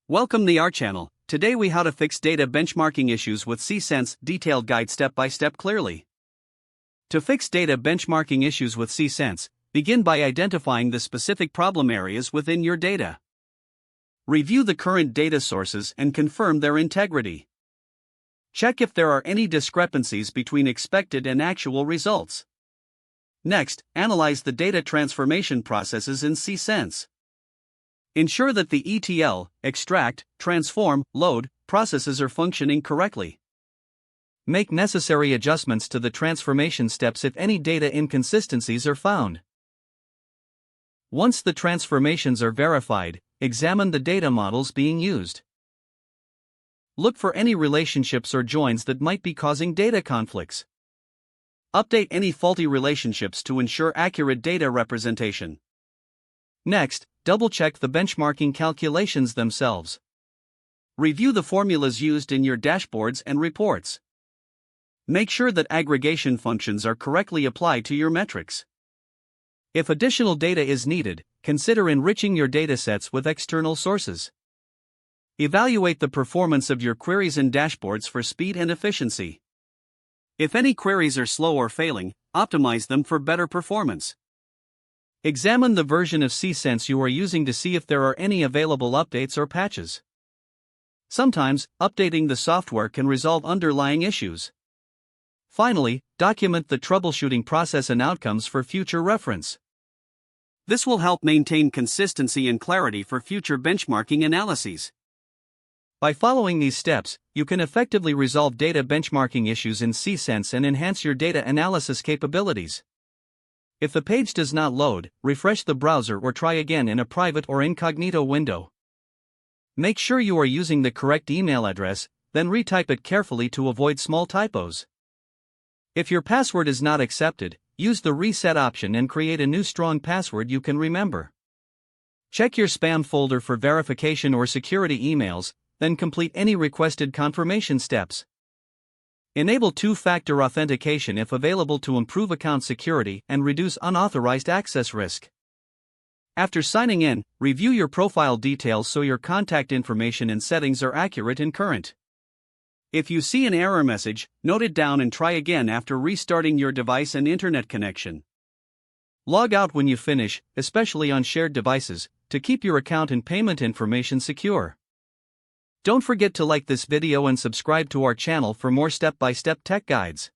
Welcome to our channel. Today we how to fix data benchmarking issues with Sisense detailed guide step by step clearly. To fix data benchmarking issues with Sisense, begin by identifying the specific problem areas within your data. Review the current data sources and confirm their integrity. Check if there are any discrepancies between expected and actual results. Next, analyze the data transformation processes in Sisense. Ensure that the ETL, extract, transform, load processes are functioning correctly. Make necessary adjustments to the transformation steps if any data inconsistencies are found. Once the transformations are verified, examine the data models being used. Look for any relationships or joins that might be causing data conflicts. Update any faulty relationships to ensure accurate data representation. Next, double-check the benchmarking calculations themselves. Review the formulas used in your dashboards and reports. Make sure that aggregation functions are correctly applied to your metrics. If additional data is needed, consider enriching your datasets with external sources. Evaluate the performance of your queries and dashboards for speed and efficiency. If any queries are slow or failing, optimize them for better performance. Examine the version of Sisense you are using to see if there are any available updates or patches. Sometimes, updating the software can resolve underlying issues. Finally, document the troubleshooting process and outcomes for future reference. This will help maintain consistency and clarity for future benchmarking analyses. By following these steps, you can effectively resolve data benchmarking issues in Sisense and enhance your data analysis capabilities. If the page does not load, refresh the browser or try again in a private or incognito window. Make sure you are using the correct email address, then retype it carefully to avoid small typos. If your password is not accepted, use the reset option and create a new strong password you can remember. Check your spam folder for verification or security emails, then complete any requested confirmation steps. Enable two-factor authentication if available to improve account security and reduce unauthorized access risk. After signing in, review your profile details so your contact information and settings are accurate and current. If you see an error message, note it down and try again after restarting your device and internet connection. Log out when you finish, especially on shared devices, to keep your account and payment information secure. Don't forget to like this video and subscribe to our channel for more step-by-step tech guides.